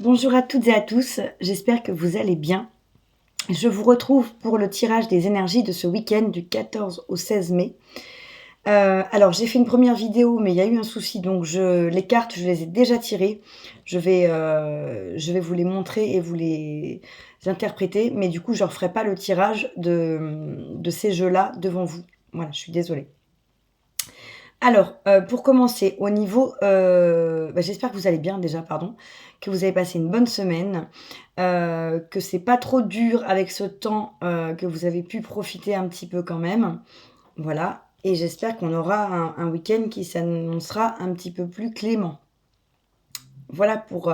Bonjour à toutes et à tous, j'espère que vous allez bien. Je vous retrouve pour le tirage des énergies de ce week-end du 14 au 16 mai. Alors j'ai fait une première vidéo, mais il y a eu un souci, donc les cartes, je les ai déjà tirées. Je vais vous les montrer et vous les interpréter, mais du coup, je ne referai pas le tirage de ces jeux-là devant vous. Voilà, je suis désolée. Alors, pour commencer, au niveau, j'espère que vous allez bien déjà, pardon, que vous avez passé une bonne semaine, que c'est pas trop dur avec ce temps, que vous avez pu profiter un petit peu quand même. Voilà, et j'espère qu'on aura un week-end qui s'annoncera un petit peu plus clément. Voilà pour,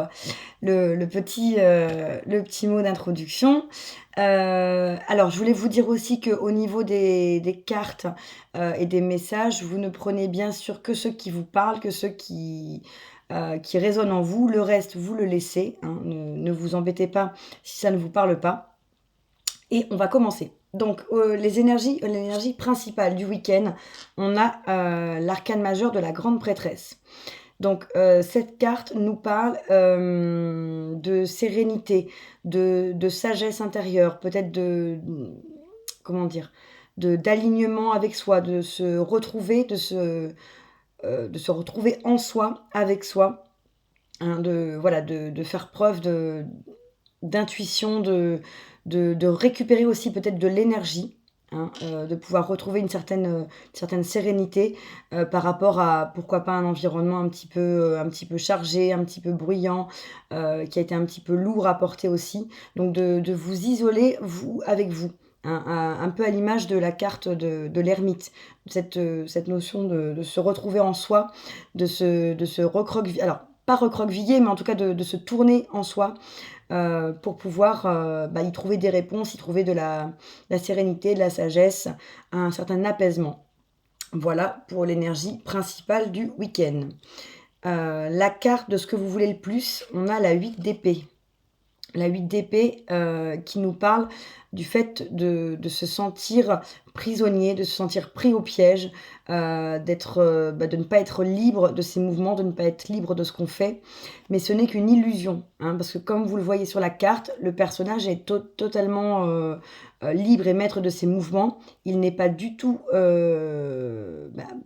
le petit mot d'introduction. Alors je voulais vous dire aussi qu'au niveau des cartes, et des messages, vous ne prenez bien sûr que ceux qui vous parlent, que ceux qui résonnent en vous. Le reste, vous le laissez, hein, ne vous embêtez pas si ça ne vous parle pas. Et on va commencer. Donc, l'énergie principale du week-end, on a, l'arcane majeur de la grande prêtresse. Donc, cette carte nous parle, de sérénité, de sagesse intérieure, peut-être comment dire? D'alignement avec soi, de se retrouver en soi, avec soi, hein, de faire preuve d'intuition, de récupérer aussi peut-être de l'énergie, hein, de pouvoir retrouver une certaine sérénité, par rapport à, pourquoi pas, un environnement un petit peu chargé, un petit peu bruyant, qui a été un petit peu lourd à porter aussi. Donc de vous isoler, vous, avec vous, hein, un peu à l'image de la carte de l'ermite. Cette notion de se retrouver en soi, de se recroqueviller, alors pas recroqueviller, mais en tout cas de se tourner en soi, pour pouvoir, y trouver des réponses, y trouver de la sérénité, de la sagesse, un certain apaisement. Voilà pour l'énergie principale du week-end. La carte de ce que vous voulez le plus, on a la 8 d'épée. La 8 d'épée, qui nous parle du fait de se sentir prisonnier, de se sentir pris au piège, de ne pas être libre de ses mouvements, de ne pas être libre de ce qu'on fait. Mais ce n'est qu'une illusion, hein, parce que comme vous le voyez sur la carte, le personnage est totalement, libre et maître de ses mouvements. Il n'est pas du tout,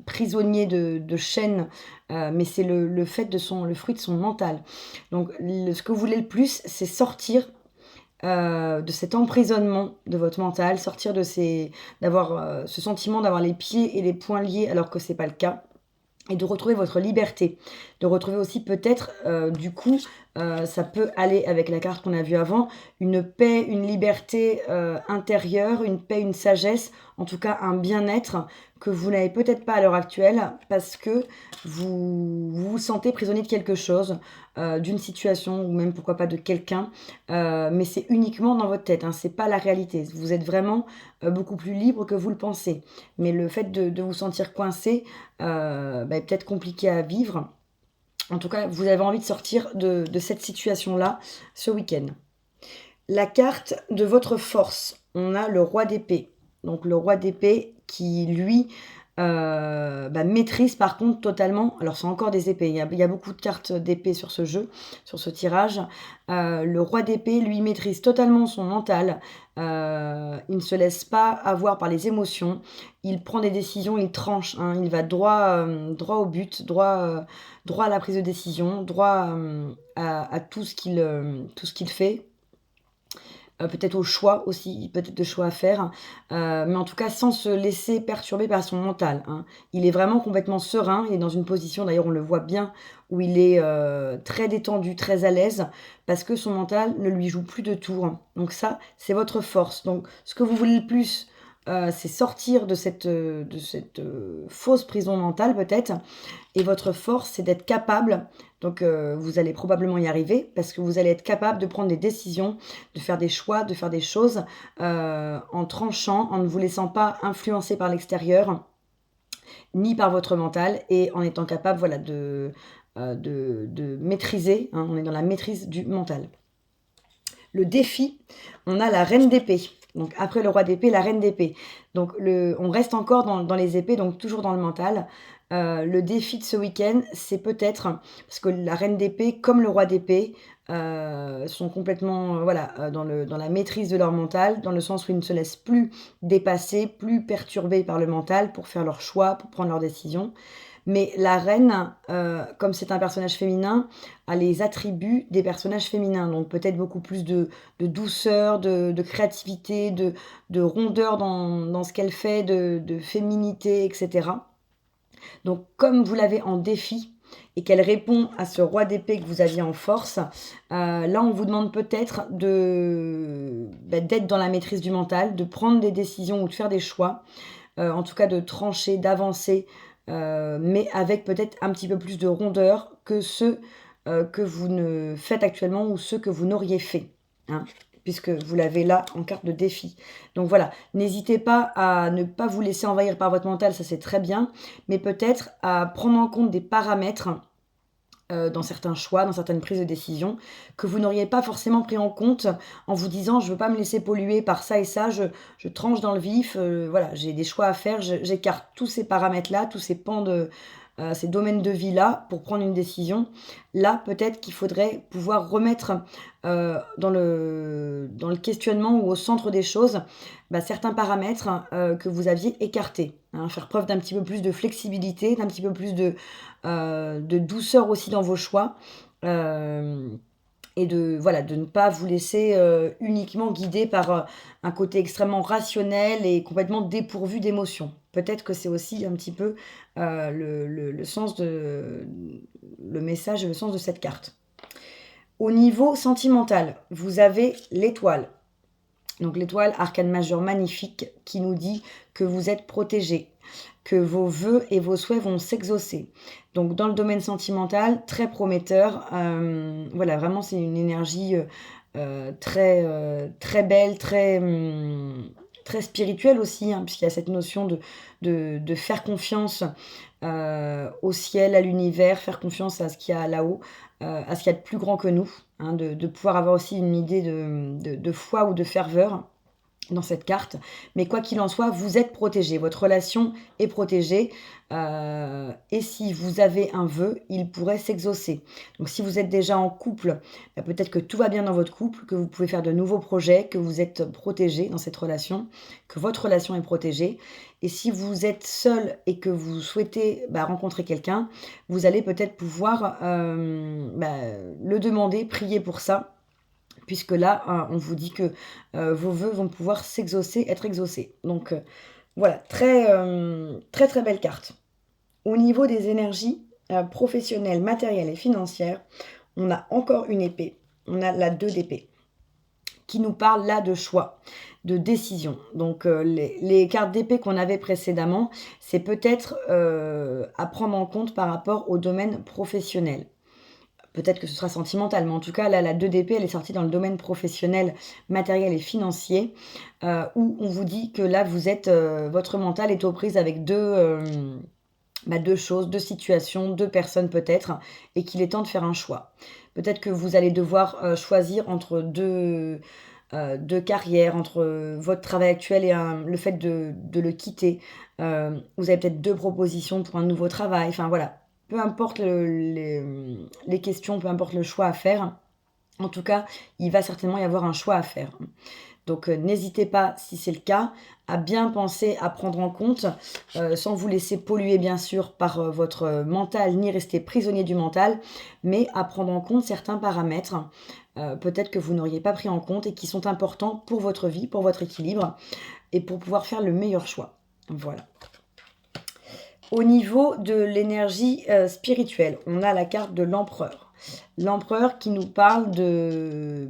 prisonnier de chaînes, mais c'est le fruit de son mental. Donc ce que vous voulez le plus, c'est sortir, de cet emprisonnement de votre mental, sortir d'avoir, ce sentiment d'avoir les pieds et les poings liés alors que c'est pas le cas, et de retrouver votre liberté. De retrouver aussi peut-être, du coup, ça peut aller avec la carte qu'on a vue avant, une paix, une liberté, intérieure, une paix, une sagesse, en tout cas un bien-être que vous n'avez peut-être pas à l'heure actuelle parce que vous sentez prisonnier de quelque chose, d'une situation ou même pourquoi pas de quelqu'un, mais c'est uniquement dans votre tête, hein, c'est pas la réalité. Vous êtes vraiment, beaucoup plus libre que vous le pensez. Mais le fait de vous sentir coincé, est peut-être compliqué à vivre. En tout cas, vous avez envie de sortir de cette situation-là ce week-end. La carte de votre force, on a le roi d'épée. Donc le roi d'épée qui, lui, maîtrise par contre totalement, alors c'est encore des épées, il y a beaucoup de cartes d'épée sur ce jeu, sur ce tirage. Le roi d'épée, lui, maîtrise totalement son mental, il ne se laisse pas avoir par les émotions, il prend des décisions, il tranche, hein, il va droit au but, droit à la prise de décision, droit, à tout ce qu'il fait. Peut-être au choix aussi, peut-être de choix à faire, mais en tout cas sans se laisser perturber par son mental, hein. Il est vraiment complètement serein, il est dans une position, d'ailleurs on le voit bien, où il est, très détendu, très à l'aise, parce que son mental ne lui joue plus de tours. Donc ça, c'est votre force. Donc ce que vous voulez le plus, c'est sortir de cette fausse prison mentale peut-être, et votre force, c'est d'être capable, donc vous allez probablement y arriver, parce que vous allez être capable de prendre des décisions, de faire des choix, de faire des choses, en tranchant, en ne vous laissant pas influencer par l'extérieur, ni par votre mental, et en étant capable, voilà, de maîtriser, hein, on est dans la maîtrise du mental. Le défi, on a la reine d'épée. Donc après le roi d'épée, la reine d'épée. Donc on reste encore dans les épées, donc toujours dans le mental. Le défi de ce week-end, c'est peut-être parce que la reine d'épée comme le roi d'épée, sont complètement, voilà, dans la maîtrise de leur mental, dans le sens où ils ne se laissent plus dépasser, plus perturbés par le mental pour faire leurs choix, pour prendre leurs décisions. Mais la reine, comme c'est un personnage féminin, a les attributs des personnages féminins. Donc peut-être beaucoup plus de douceur, de créativité, de rondeur dans ce qu'elle fait, de féminité, et cetera. Donc comme vous l'avez en défi et qu'elle répond à ce roi d'épée que vous aviez en force, là on vous demande peut-être d'être dans la maîtrise du mental, de prendre des décisions ou de faire des choix, en tout cas de trancher, d'avancer, mais avec peut-être un petit peu plus de rondeur que ceux, que vous ne faites actuellement ou ceux que vous n'auriez fait, hein, puisque vous l'avez là en carte de défi. Donc voilà, n'hésitez pas à ne pas vous laisser envahir par votre mental, ça c'est très bien, mais peut-être à prendre en compte des paramètres, dans certains choix, dans certaines prises de décision, que vous n'auriez pas forcément pris en compte en vous disant: «Je veux pas me laisser polluer par ça et ça, je tranche dans le vif, voilà, j'ai des choix à faire, j'écarte tous ces paramètres-là, tous ces pans de, ces domaines de vie-là pour prendre une décision». Là, peut-être qu'il faudrait pouvoir remettre, dans le questionnement ou au centre des choses, certains paramètres, que vous aviez écartés, hein. Faire preuve d'un petit peu plus de flexibilité, d'un petit peu plus de douceur aussi dans vos choix, hem et de ne pas vous laisser, uniquement guider par, un côté extrêmement rationnel et complètement dépourvu d'émotions. Peut-être que c'est aussi un petit peu, le sens de le message et le sens de cette carte. Au niveau sentimental, vous avez l'étoile. Donc l'étoile, arcane majeur magnifique, qui nous dit que vous êtes protégé, que vos vœux et vos souhaits vont s'exaucer. Donc dans le domaine sentimental, très prometteur. Voilà, vraiment c'est une énergie, très belle, très spirituelle aussi, hein, puisqu'il y a cette notion de faire confiance, au ciel, à l'univers, faire confiance à ce qu'il y a là-haut, à ce qu'il y a de plus grand que nous, hein, de pouvoir avoir aussi une idée de foi ou de ferveur dans cette carte. Mais quoi qu'il en soit, vous êtes protégé, votre relation est protégée, et si vous avez un vœu, il pourrait s'exaucer. Donc si vous êtes déjà en couple, peut-être que tout va bien dans votre couple, que vous pouvez faire de nouveaux projets, que vous êtes protégé dans cette relation, que votre relation est protégée. Et si vous êtes seul et que vous souhaitez, rencontrer quelqu'un, vous allez peut-être pouvoir, le demander, prier pour ça, puisque là, on vous dit que, vos vœux vont pouvoir s'exaucer, être exaucés. Donc, voilà, très, très belle carte. Au niveau des énergies, professionnelles, matérielles et financières, on a encore une épée. On a la 2 d'épée, qui nous parle là de choix, de décision. Donc, les cartes d'épée qu'on avait précédemment, c'est peut-être, à prendre en compte par rapport au domaine professionnel. Peut-être que ce sera sentimental, mais en tout cas, là, la 2 d'épée, elle est sortie dans le domaine professionnel, matériel et financier, où on vous dit que là, vous êtes, votre mental est aux prises avec 2 choses, 2 situations, 2 personnes peut-être, et qu'il est temps de faire un choix. Peut-être que vous allez devoir, choisir entre 2 carrières, entre, votre travail actuel et le fait de le quitter. Vous avez peut-être 2 propositions pour un nouveau travail, enfin voilà. Peu importe les questions, peu importe le choix à faire, en tout cas, il va certainement y avoir un choix à faire. Donc, n'hésitez pas, si c'est le cas, à bien penser à prendre en compte, sans vous laisser polluer bien sûr par, votre mental, ni rester prisonnier du mental, mais à prendre en compte certains paramètres, peut-être que vous n'auriez pas pris en compte et qui sont importants pour votre vie, pour votre équilibre et pour pouvoir faire le meilleur choix. Voilà. Au niveau de l'énergie, spirituelle, on a la carte de l'empereur. L'empereur qui nous parle de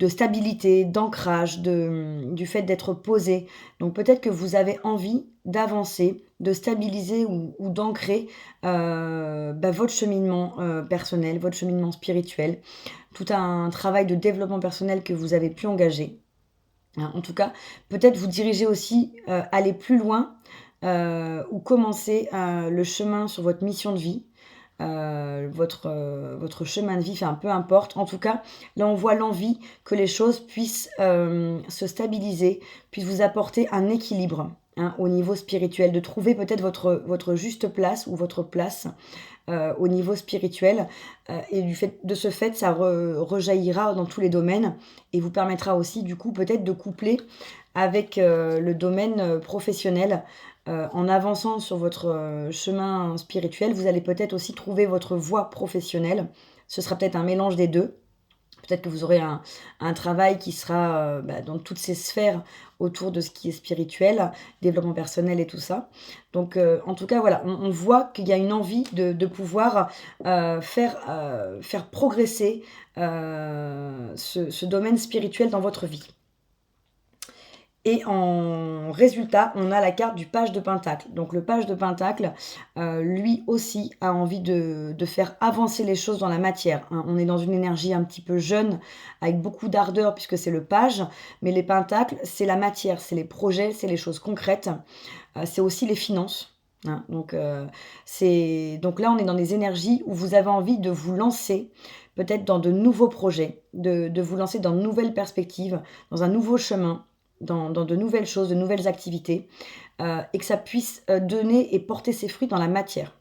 stabilité, d'ancrage, du fait d'être posé. Donc peut-être que vous avez envie d'avancer, de stabiliser ou d'ancrer, votre cheminement, personnel, votre cheminement spirituel. Tout un travail de développement personnel que vous avez pu engager. Hein, en tout cas, peut-être vous diriger aussi, aller plus loin, ou commencer, le chemin sur votre mission de vie, votre chemin de vie, enfin peu importe. En tout cas, là on voit l'envie que les choses puissent, se stabiliser, puissent vous apporter un équilibre. hein, au niveau spirituel, de trouver peut-être votre juste place ou votre place au niveau spirituel. Et de ce fait, ça rejaillira dans tous les domaines et vous permettra aussi, du coup, peut-être de coupler avec le domaine professionnel. En avançant sur votre chemin spirituel, vous allez peut-être aussi trouver votre voie professionnelle. Ce sera peut-être un mélange des deux. Peut-être que vous aurez un travail qui sera dans toutes ces sphères autour de ce qui est spirituel, développement personnel et tout ça. Donc, en tout cas, voilà, on voit qu'il y a une envie de pouvoir faire progresser ce domaine spirituel dans votre vie. Et en résultat, on a la carte du page de Pentacle. Donc le page de Pentacle, lui aussi, a envie de faire avancer les choses dans la matière, hein. On est dans une énergie un petit peu jeune, avec beaucoup d'ardeur, puisque c'est le page. Mais les Pentacles, c'est la matière, c'est les projets, c'est les choses concrètes. C'est aussi les finances, hein. Donc là, on est dans des énergies où vous avez envie de vous lancer, peut-être dans de nouveaux projets, de vous lancer dans de nouvelles perspectives, dans un nouveau chemin, dans de nouvelles choses, de nouvelles activités, et que ça puisse donner et porter ses fruits dans la matière.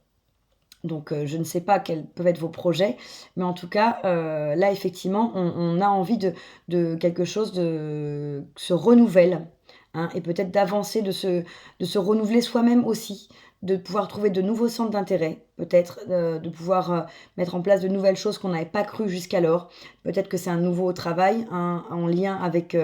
Donc je ne sais pas quels peuvent être vos projets, mais en tout cas, là effectivement, on a envie de quelque chose de se renouvelle, hein, et peut-être d'avancer, de se renouveler soi-même aussi, de pouvoir trouver de nouveaux centres d'intérêt, peut-être, de pouvoir, mettre en place de nouvelles choses qu'on n'avait pas cru jusqu'alors. Peut-être que c'est un nouveau travail, hein, en lien avec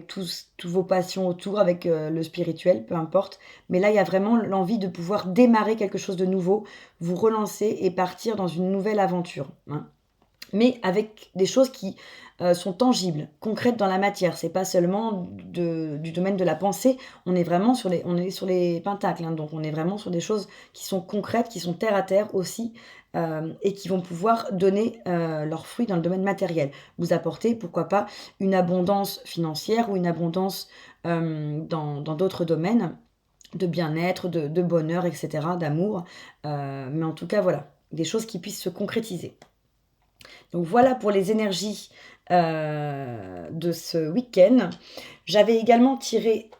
toutes vos passions autour, avec le spirituel, peu importe. Mais là, il y a vraiment l'envie de pouvoir démarrer quelque chose de nouveau, vous relancer et partir dans une nouvelle aventure, hein. Mais avec des choses qui sont tangibles, concrètes dans la matière. C'est pas seulement du domaine de la pensée. On est vraiment sur les pentacles, hein. Donc on est vraiment sur des choses qui sont concrètes, qui sont terre à terre aussi, et qui vont pouvoir donner leurs fruits dans le domaine matériel. Vous apporter, pourquoi pas, une abondance financière ou une abondance dans d'autres domaines, de bien-être, de bonheur, etc., d'amour. Mais en tout cas, voilà, des choses qui puissent se concrétiser. Donc voilà pour les énergies de ce week-end. J'avais également tiré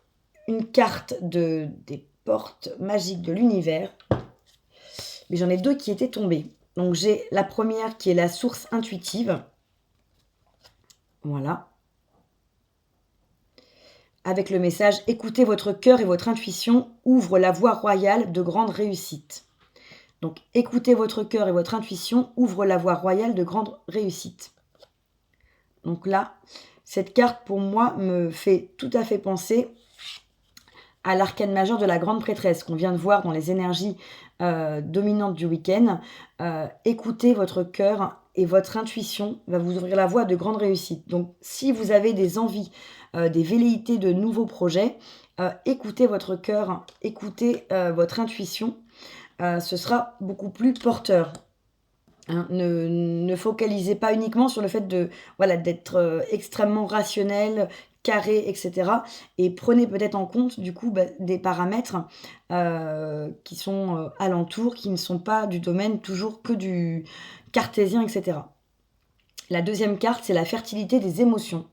une carte des portes magiques de l'univers, mais j'en ai deux qui étaient tombées. Donc j'ai la première qui est la source intuitive. Voilà. Avec le message « Écoutez votre cœur et votre intuition ouvre la voie royale de grande réussite ». Donc, écoutez votre cœur et votre intuition ouvre la voie royale de grande réussite. Donc là, cette carte, pour moi, me fait tout à fait penser à l'arcane majeur de la grande prêtresse qu'on vient de voir dans les énergies dominantes du week-end. Écoutez votre cœur et votre intuition va vous ouvrir la voie de grande réussite. Donc, si vous avez des envies, des velléités de nouveaux projets, écoutez votre cœur, écoutez votre intuition. Ce sera beaucoup plus porteur. Hein. Ne focalisez pas uniquement sur le fait d'être extrêmement rationnel, carré, etc. Et prenez peut-être en compte, du coup, des paramètres qui sont alentours, qui ne sont pas du domaine toujours que du cartésien, etc. La deuxième carte, c'est la fertilité des émotions.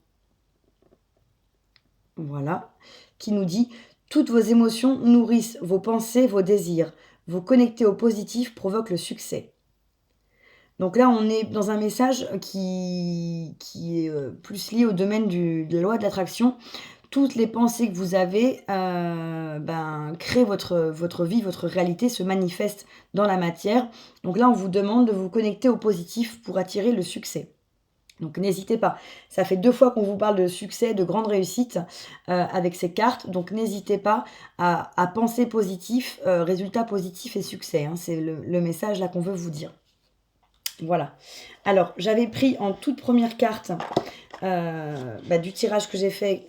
Voilà. Qui nous dit « Toutes vos émotions nourrissent vos pensées, vos désirs. Vous connecter au positif provoque le succès. » Donc là, on est dans un message qui est plus lié au domaine de la loi de l'attraction. Toutes les pensées que vous avez créent votre vie, votre réalité se manifeste dans la matière. Donc là, on vous demande de vous connecter au positif pour attirer le succès. Donc n'hésitez pas, ça fait 2 fois qu'on vous parle de succès, de grande réussite avec ces cartes, donc n'hésitez pas à penser positif, résultat positif et succès, hein, c'est le message là qu'on veut vous dire. Voilà. Alors, j'avais pris en toute première carte du tirage que j'ai fait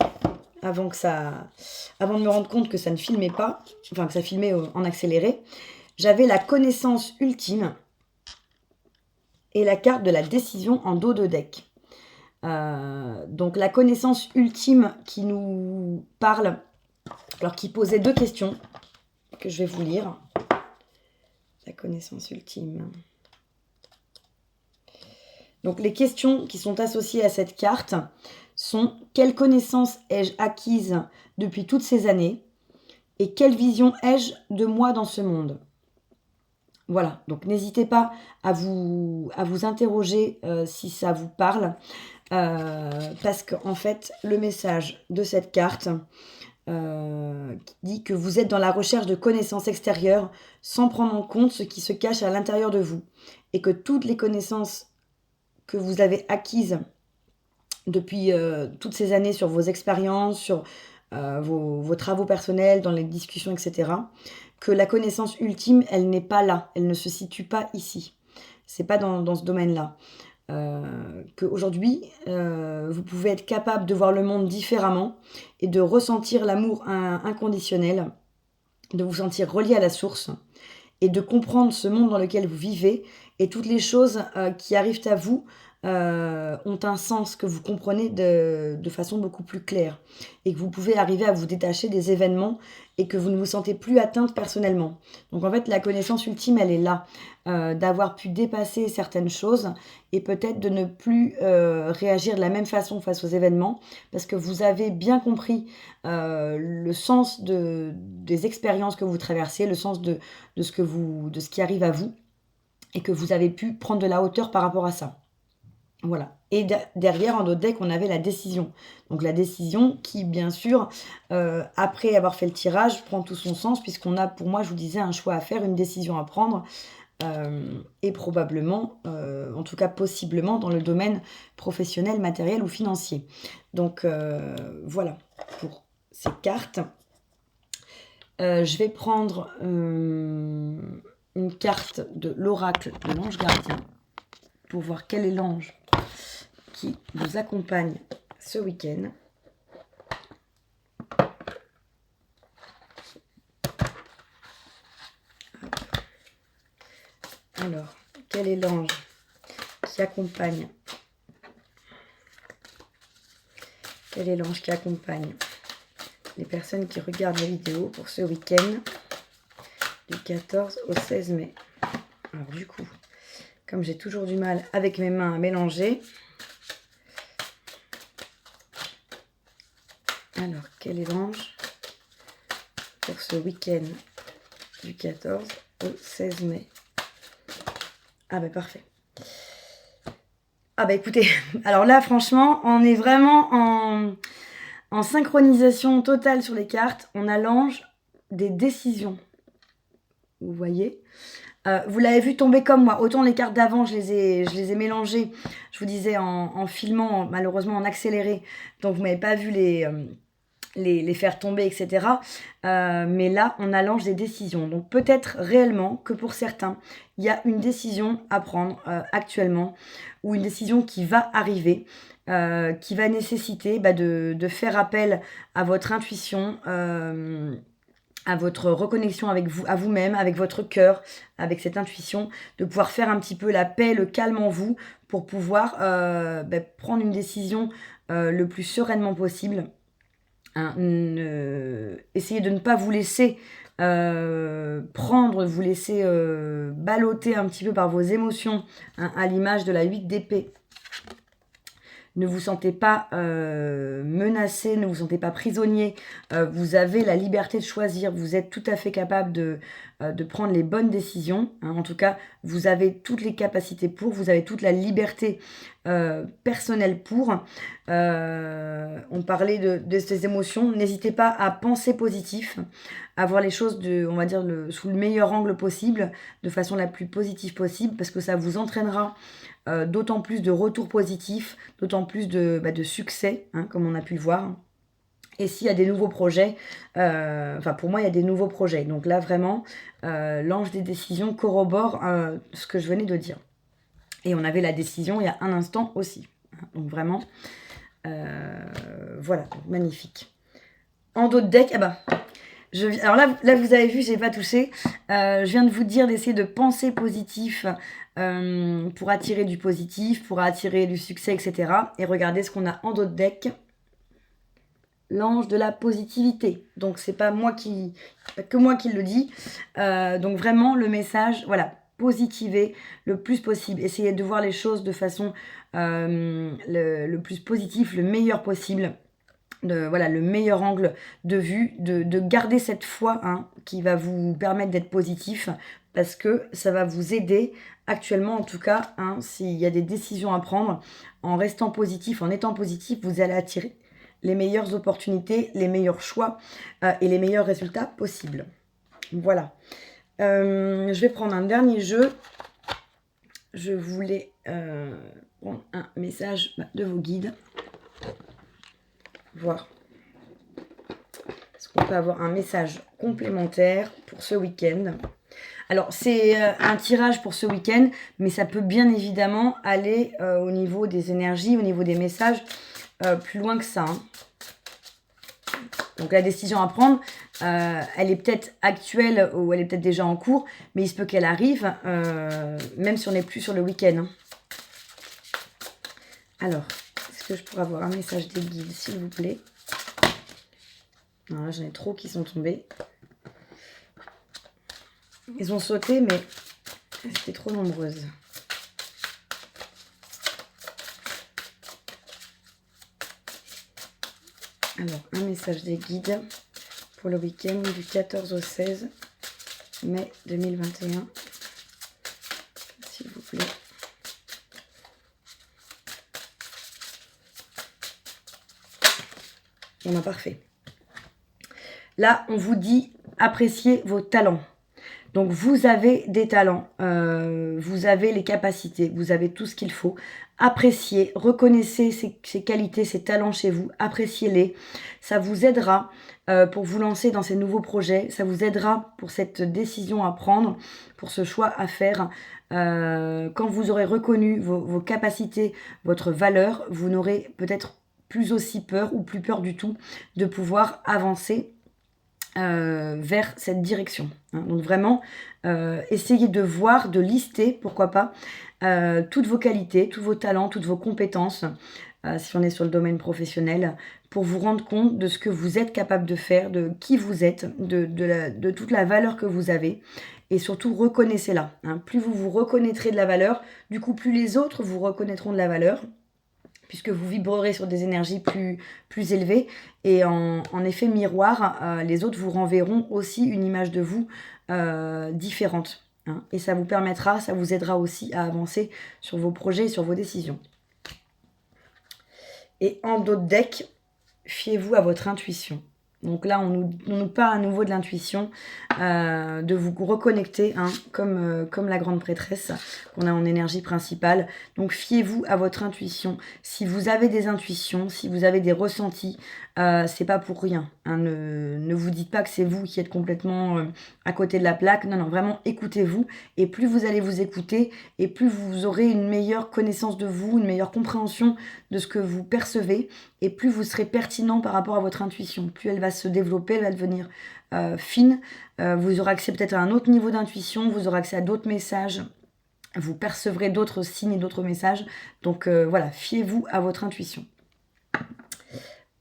avant de me rendre compte que ça ne filmait pas, enfin que ça filmait en accéléré. J'avais la connaissance ultime et la carte de la décision en dos de deck. Donc la connaissance ultime qui nous parle, alors qui posait 2 questions que je vais vous lire. La connaissance ultime. Donc les questions qui sont associées à cette carte sont: quelle connaissance ai-je acquise depuis toutes ces années? et quelle vision ai-je de moi dans ce monde? Voilà, donc n'hésitez pas à vous interroger, si ça vous parle, parce qu'en fait, le message de cette carte, qui dit que vous êtes dans la recherche de connaissances extérieures, sans prendre en compte ce qui se cache à l'intérieur de vous et que toutes les connaissances que vous avez acquises depuis, toutes ces années sur vos expériences, sur, vos travaux personnels, dans les discussions et cetera, que la connaissance ultime, elle n'est pas là, elle ne se situe pas ici. C'est pas dans ce domaine-là. Qu'aujourd'hui, vous pouvez être capable de voir le monde différemment et de ressentir l'amour inconditionnel, de vous sentir relié à la source et de comprendre ce monde dans lequel vous vivez et toutes les choses, qui arrivent à vous, ont un sens que vous comprenez de façon beaucoup plus claire et que vous pouvez arriver à vous détacher des événements et que vous ne vous sentez plus atteinte personnellement. Donc en fait, la connaissance ultime, elle est là, d'avoir pu dépasser certaines choses et peut-être de ne plus, réagir de la même façon face aux événements parce que vous avez bien compris, le sens des expériences que vous traversez, le sens de ce qui arrive à vous et que vous avez pu prendre de la hauteur par rapport à ça. Voilà. Et derrière, en d'autres decks, on avait la décision. Donc la décision qui, bien sûr, après avoir fait le tirage, prend tout son sens puisqu'on a, pour moi, je vous disais, un choix à faire, une décision à prendre, et probablement, en tout cas possiblement, dans le domaine professionnel, matériel ou financier. Donc voilà pour ces cartes. Je vais prendre une carte de l'oracle de l'ange gardien pour voir quel est l'ange qui vous accompagne ce week-end. Alors, quel est l'ange qui accompagne les personnes qui regardent la vidéo pour ce week-end du 14 au 16 mai. Alors du coup, comme j'ai toujours du mal avec mes mains à mélanger, alors quel est l'ange pour ce week-end du 14 au 16 mai? Ah bah parfait. Ah bah écoutez, alors là franchement, on est vraiment en synchronisation totale sur les cartes. On a l'ange des décisions. Vous voyez, vous l'avez vu tomber comme moi. Autant les cartes d'avant, je les ai mélangées, je vous disais, en filmant, malheureusement en accéléré. Donc vous m'avez pas vu les faire tomber, etc. Mais là, on a l'ange des décisions. Donc peut-être réellement que pour certains, il y a une décision à prendre actuellement, ou une décision qui va arriver, qui va nécessiter de faire appel à votre intuition, à votre reconnexion avec vous, à vous-même, avec votre cœur, avec cette intuition, de pouvoir faire un petit peu la paix, le calme en vous, pour pouvoir prendre une décision le plus sereinement possible. Hein, essayez de ne pas vous laisser prendre, vous laisser balloter un petit peu par vos émotions, hein, à l'image de la 8 d'épée. Ne vous sentez pas menacé, ne vous sentez pas prisonnier. Vous avez la liberté de choisir. Vous êtes tout à fait capable de prendre les bonnes décisions. Hein. En tout cas, vous avez toutes les capacités pour. Vous avez toute la liberté personnelle pour. On parlait de ces émotions. N'hésitez pas à penser positif, à voir les choses on va dire, sous le meilleur angle possible, de façon la plus positive possible, parce que ça vous entraînera d'autant plus de retours positifs, d'autant plus de succès, hein, comme on a pu le voir. Et s'il y a des nouveaux projets, pour moi, il y a des nouveaux projets. Donc là, vraiment, l'ange des décisions corrobore ce que je venais de dire. Et on avait la décision il y a un instant aussi. Donc vraiment, voilà, magnifique. En d'autres decks, alors là, vous avez vu, j'ai pas touché. Je viens de vous dire d'essayer de penser positif pour attirer du positif, pour attirer du succès, etc. Et regardez ce qu'on a en d'autres decks. L'ange de la positivité. Donc c'est pas que moi qui le dis. Donc vraiment le message, voilà, positiver le plus possible. Essayez de voir les choses de façon le plus positif, le meilleur possible. voilà, le meilleur angle de vue, de garder cette foi hein, qui va vous permettre d'être positif parce que ça va vous aider actuellement en tout cas, hein, s'il y a des décisions à prendre, en restant positif, en étant positif, vous allez attirer les meilleures opportunités, les meilleurs choix et les meilleurs résultats possibles. Voilà. Je vais prendre un dernier jeu. Je voulais prendre un message de vos guides. Voir. Est-ce qu'on peut avoir un message complémentaire pour ce week-end? Alors, c'est un tirage pour ce week-end, mais ça peut bien évidemment aller au niveau des énergies, au niveau des messages, plus loin que ça. Hein. Donc, la décision à prendre, elle est peut-être actuelle ou elle est peut-être déjà en cours, mais il se peut qu'elle arrive, même si on n'est plus sur le week-end. Hein. Alors, est-ce que je pourrais avoir un message des guides, s'il vous plaît? Alors là, j'en ai trop qui sont tombés. Ils ont sauté, mais c'était trop nombreuses. Alors, un message des guides pour le week-end du 14 au 16 mai 2021. S'il vous plaît. On a parfait. Là, on vous dit appréciez vos talents. Donc, vous avez des talents, vous avez les capacités, vous avez tout ce qu'il faut. Appréciez, reconnaissez ces qualités, ces talents chez vous, appréciez-les. Ça vous aidera pour vous lancer dans ces nouveaux projets, ça vous aidera pour cette décision à prendre, pour ce choix à faire. Quand vous aurez reconnu vos capacités, votre valeur, vous n'aurez peut-être plus aussi peur ou plus peur du tout de pouvoir avancer vers cette direction. Hein. Donc vraiment, essayez de voir, de lister, pourquoi pas, toutes vos qualités, tous vos talents, toutes vos compétences, si on est sur le domaine professionnel, pour vous rendre compte de ce que vous êtes capable de faire, de qui vous êtes, de toute la valeur que vous avez. Et surtout, reconnaissez-la. Hein. Plus vous vous reconnaîtrez de la valeur, du coup, plus les autres vous reconnaîtront de la valeur, puisque vous vibrerez sur des énergies plus élevées. Et en effet miroir, les autres vous renverront aussi une image de vous différente. Hein. Et ça vous permettra, ça vous aidera aussi à avancer sur vos projets et sur vos décisions. Et en d'autres decks, fiez-vous à votre intuition. Donc là, on nous parle à nouveau de l'intuition, de vous reconnecter, hein, comme la grande prêtresse qu'on a en énergie principale. Donc fiez-vous à votre intuition. Si vous avez des intuitions, si vous avez des ressentis, c'est pas pour rien. Hein, ne vous dites pas que c'est vous qui êtes complètement à côté de la plaque. Non, non, vraiment écoutez-vous. Et plus vous allez vous écouter, et plus vous aurez une meilleure connaissance de vous, une meilleure compréhension de ce que vous percevez, et plus vous serez pertinent par rapport à votre intuition. Plus elle va se développer, elle va devenir fine. Vous aurez accès peut-être à un autre niveau d'intuition, vous aurez accès à d'autres messages, vous percevrez d'autres signes et d'autres messages. Donc voilà, fiez-vous à votre intuition.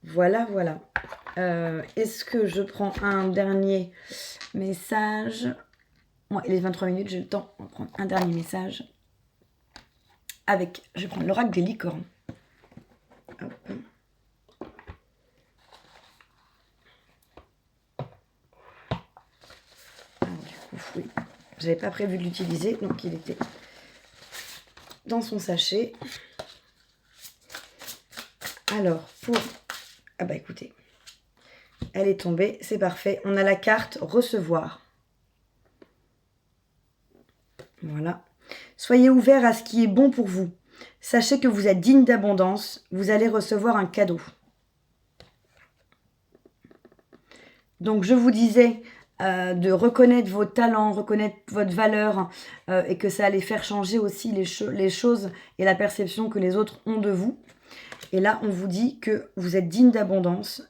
Voilà, voilà. Est-ce que je prends un dernier message? Ouais, il est 23 minutes, j'ai le temps. On va prendre un dernier message. Je vais prendre l'oracle des licornes. Hop. Alors, du coup, oui. J'avais pas prévu de l'utiliser, donc il était dans son sachet. Alors, ah bah écoutez, elle est tombée, c'est parfait. On a la carte recevoir. Voilà. Soyez ouverts à ce qui est bon pour vous. Sachez que vous êtes digne d'abondance. Vous allez recevoir un cadeau. Donc, je vous disais de reconnaître vos talents, reconnaître votre valeur et que ça allait faire changer aussi les choses et la perception que les autres ont de vous. Et là, on vous dit que vous êtes digne d'abondance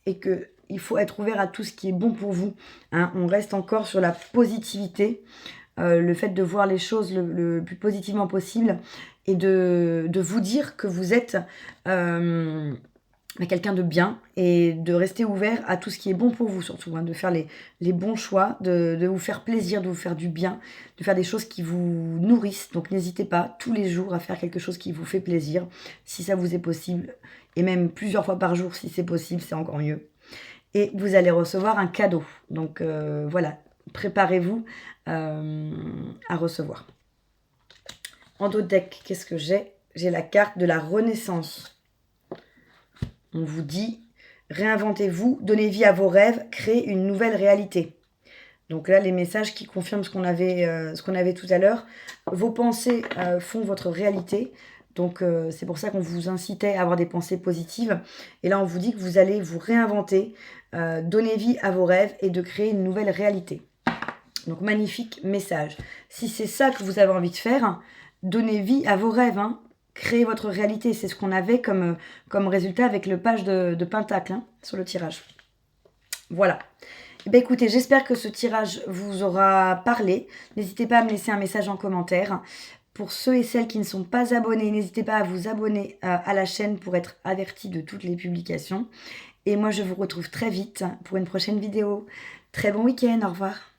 et qu'il faut être ouvert à tout ce qui est bon pour vous. Hein. On reste encore sur la positivité, le fait de voir les choses le plus positivement possible et de vous dire que vous êtes quelqu'un de bien et de rester ouvert à tout ce qui est bon pour vous surtout, hein, de faire les bons choix, de vous faire plaisir, de vous faire du bien, de faire des choses qui vous nourrissent. Donc n'hésitez pas tous les jours à faire quelque chose qui vous fait plaisir, si ça vous est possible, et même plusieurs fois par jour si c'est possible, c'est encore mieux. Et vous allez recevoir un cadeau. Donc voilà, préparez-vous à recevoir. En dos de deck, qu'est-ce que j'ai? J'ai la carte de la renaissance. On vous dit, réinventez-vous, donnez vie à vos rêves, créez une nouvelle réalité. Donc là, les messages qui confirment ce qu'on avait tout à l'heure. Vos pensées font votre réalité. Donc c'est pour ça qu'on vous incitait à avoir des pensées positives. Et là, on vous dit que vous allez vous réinventer, donner vie à vos rêves et de créer une nouvelle réalité. Donc magnifique message. Si c'est ça que vous avez envie de faire, donnez vie à vos rêves, hein. Créez votre réalité. C'est ce qu'on avait comme résultat avec le page de Pentacle hein, sur le tirage. Voilà. Eh bien, écoutez, j'espère que ce tirage vous aura parlé. N'hésitez pas à me laisser un message en commentaire. Pour ceux et celles qui ne sont pas abonnés, n'hésitez pas à vous abonner à la chaîne pour être avertis de toutes les publications. Et moi, je vous retrouve très vite pour une prochaine vidéo. Très bon week-end, au revoir.